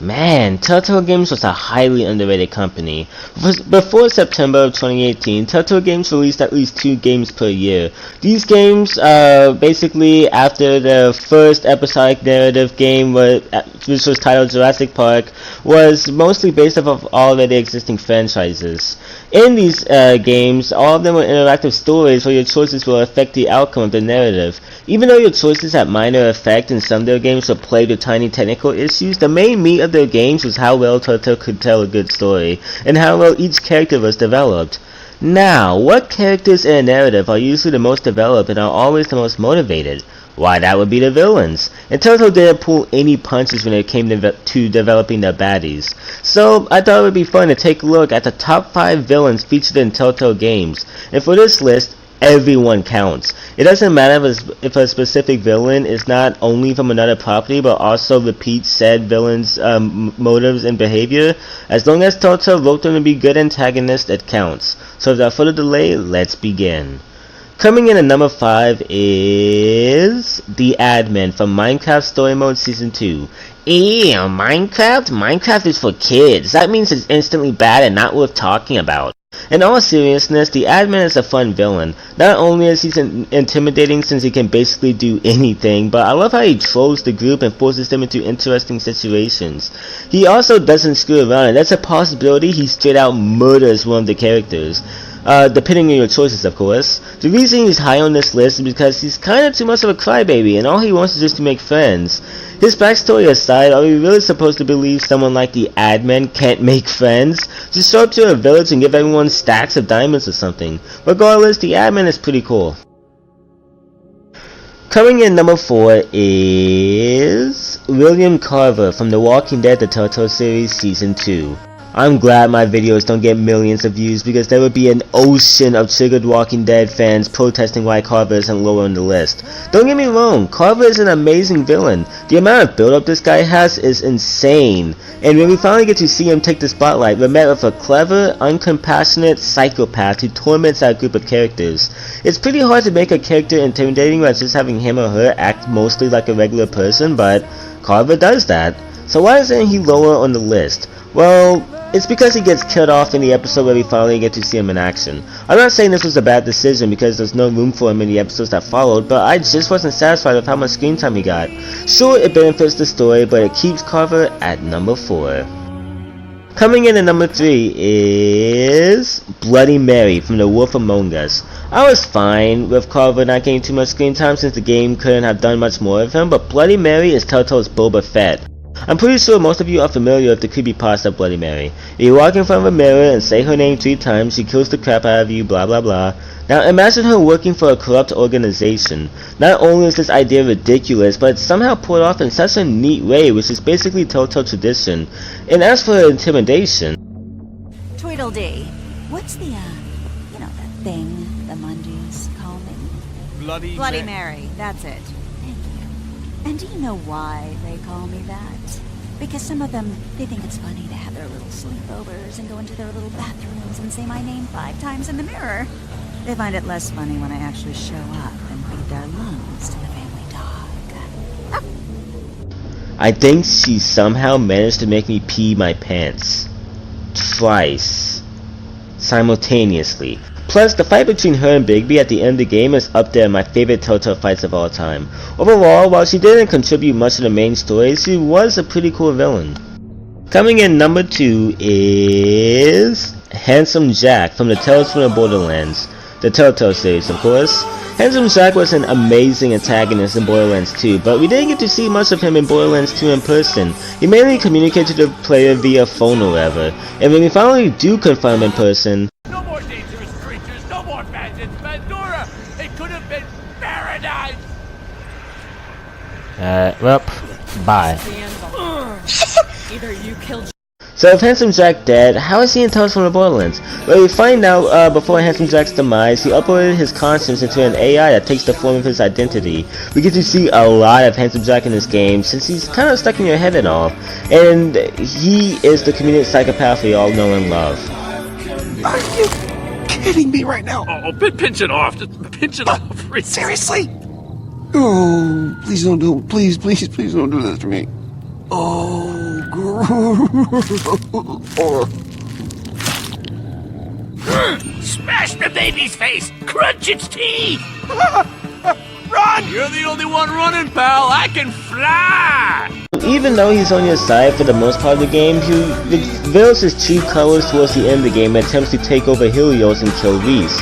Man, Telltale Games was a highly underrated company. Before September of 2018, Telltale Games released at least 2 games per year. These games, basically after the first episodic narrative game, which was titled Jurassic Park, was mostly based off of already existing franchises. In these games, all of them were interactive stories where your choices will affect the outcome of the narrative. Even though your choices had minor effect and some of their games were plagued with tiny technical issues, the main meat of their games was how well Telltale could tell a good story, and how well each character was developed. Now, what characters in a narrative are usually the most developed and are always the most motivated? Why, that would be the villains. And Telltale didn't pull any punches when it came to developing their baddies. So, I thought it would be fun to take a look at the top 5 villains featured in Telltale games. And for this list, everyone counts. It doesn't matter if a specific villain is not only from another property but also repeats said villain's motives and behavior. As long as Telltale wrote them to be good antagonists, it counts. So without further delay, let's begin. Coming in at number 5 is the admin from Minecraft Story Mode Season 2. Ew, Minecraft? Minecraft is for kids. That means it's instantly bad and not worth talking about. In all seriousness, the admin is a fun villain. Not only is he intimidating since he can basically do anything, but I love how he trolls the group and forces them into interesting situations. He also doesn't screw around, and there's a possibility he straight out murders one of the characters. Depending on your choices, of course. The reason he's high on this list is because he's kinda too much of a crybaby, and all he wants is just to make friends. His backstory aside, are we really supposed to believe someone like the admin can't make friends? Just show up to a village and give everyone stacks of diamonds or something. Regardless, the admin is pretty cool. Coming in number 4 is William Carver from The Walking Dead: The Telltale Series Season 2. I'm glad my videos don't get millions of views because there would be an ocean of triggered Walking Dead fans protesting why Carver isn't lower on the list. Don't get me wrong, Carver is an amazing villain. The amount of build-up this guy has is insane. And when we finally get to see him take the spotlight, we're met with a clever, uncompassionate psychopath who torments that group of characters. It's pretty hard to make a character intimidating by just having him or her act mostly like a regular person, but Carver does that. So why isn't he lower on the list? Well, it's because he gets killed off in the episode where we finally get to see him in action. I'm not saying this was a bad decision because there's no room for him in the episodes that followed, but I just wasn't satisfied with how much screen time he got. Sure, it benefits the story, but it keeps Carver at number 4. Coming in at number 3 is Bloody Mary from The Wolf Among Us. I was fine with Carver not getting too much screen time since the game couldn't have done much more of him, but Bloody Mary is Telltale's Boba Fett. I'm pretty sure most of you are familiar with the creepypasta of Bloody Mary. If you walk in front of a mirror and say her name 3 times, she kills the crap out of you, blah blah blah. Now imagine her working for a corrupt organization. Not only is this idea ridiculous, but it's somehow pulled off in such a neat way, which is basically Telltale tradition. And as for her intimidation... Tweedledee, what's the, that thing the Mundies call me? Bloody Mary, that's it. Thank you. And do you know why they call me that? Because some of them, they think it's funny to have their little sleepovers and go into their little bathrooms and say my name 5 times in the mirror. They find it less funny when I actually show up and feed their lungs to the family dog. I think she somehow managed to make me pee my pants. Twice. Simultaneously. Plus, the fight between her and Bigby at the end of the game is up there in my favorite Telltale fights of all time. Overall, while she didn't contribute much to the main story, she was a pretty cool villain. Coming in number 2 is Handsome Jack from the Tales from the Borderlands, the Telltale series, of course. Handsome Jack was an amazing antagonist in Borderlands 2, but we didn't get to see much of him in Borderlands 2 in person. He mainly communicated to the player via phone or whatever, and when we finally do confront him in person... No more dangerous creatures, no more bandits, Pandora! It could have been paradise! Well, bye. Either you killed... So if Handsome Jack dead, how is he in Tales from the Borderlands? Well, we find out before Handsome Jack's demise, he uploaded his conscience into an AI that takes the form of his identity. We get to see a lot of Handsome Jack in this game, since he's kind of stuck in your head and all. And he is the comedic psychopath we all know and love. Are you kidding me right now? Oh, pinch it off. Just pinch it off. Seriously? Oh, please don't do it. Please don't do this to me. Oh, gross. Smash the baby's face! Crunch its teeth! Run! You're the only one running, pal. I can fly! Even though he's on your side for the most part of the game, he reveals his true colors towards the end of the game and attempts to take over Helios and kill Reese.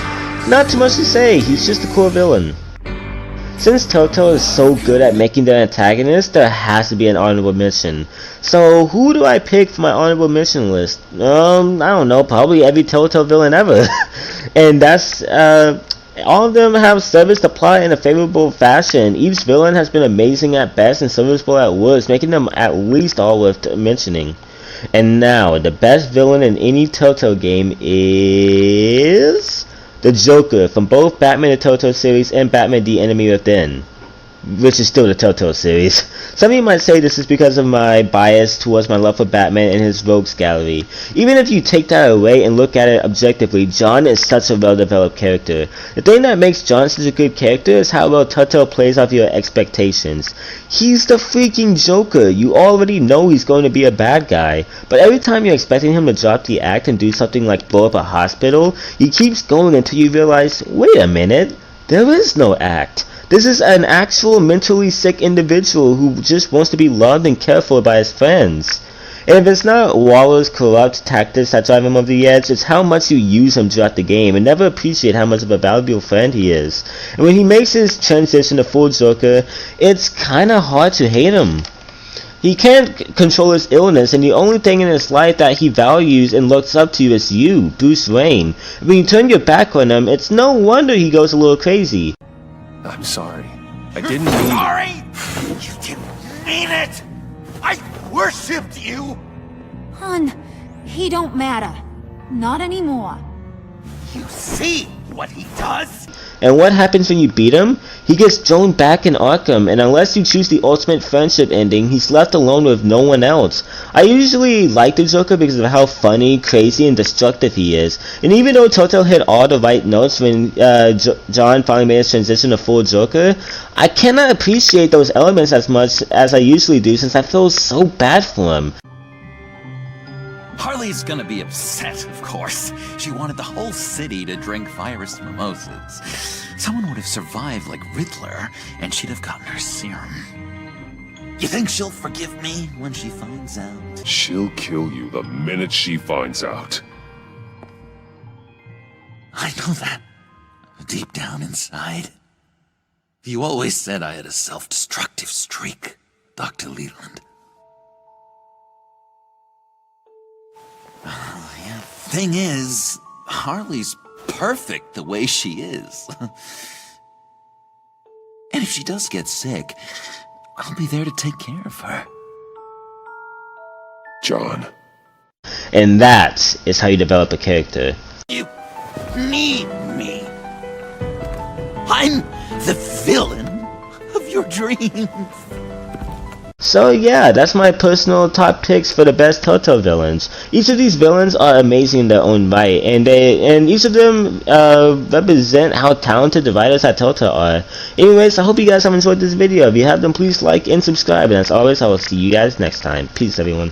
Not too much to say, he's just a cool villain. Since Telltale is so good at making their antagonist, there has to be an honorable mention. So who do I pick for my honorable mention list? I don't know, probably every Telltale villain ever. And that's, all of them have serviced the plot in a favorable fashion. Each villain has been amazing at best and serviceable at worst, making them at least all worth mentioning. And now, the best villain in any Telltale game is the Joker from both Batman the Telltale series and Batman the Enemy Within, which is still the Telltale series. Some of you might say this is because of my bias towards my love for Batman and his rogues gallery. Even if you take that away and look at it objectively, John is such a well-developed character. The thing that makes John such a good character is how well Telltale plays off your expectations. He's the freaking Joker. You already know he's going to be a bad guy, but every time you're expecting him to drop the act and do something like blow up a hospital, he keeps going until you realize, wait a minute, there is no act. This is an actual mentally sick individual who just wants to be loved and cared for by his friends. And if it's not Waller's corrupt tactics that drive him over the edge, it's how much you use him throughout the game and never appreciate how much of a valuable friend he is. And when he makes his transition to full Joker, it's kinda hard to hate him. He can't control his illness, and the only thing in his life that he values and looks up to is you, Bruce Wayne. When you turn your back on him, it's no wonder he goes a little crazy. I'm sorry. I didn't mean... Sorry? You didn't mean it! I worshipped you! Hun, he don't matter. Not anymore. You see what he does? And what happens when you beat him? He gets thrown back in Arkham, and unless you choose the ultimate friendship ending, he's left alone with no one else. I usually like the Joker because of how funny, crazy, and destructive he is. And even though Telltale hit all the right notes when John finally made his transition to full Joker, I cannot appreciate those elements as much as I usually do since I feel so bad for him. Harley's gonna be upset, of course. She wanted the whole city to drink virus mimosas. Someone would have survived like Riddler, and she'd have gotten her serum. You think she'll forgive me when she finds out? She'll kill you the minute she finds out. I know that. Deep down inside. You always said I had a self-destructive streak, Dr. Leland. Yeah. Thing is, Harley's perfect the way she is. And if she does get sick, I'll be there to take care of her. John. And that is how you develop a character. You need me. I'm the villain of your dreams. So yeah, that's my personal top picks for the best Telltale villains. Each of these villains are amazing in their own right, and each of them represent how talented the writers at Telltale are. Anyways, I hope you guys have enjoyed this video. If you have, then please like and subscribe, and as always, I will see you guys next time. Peace, everyone.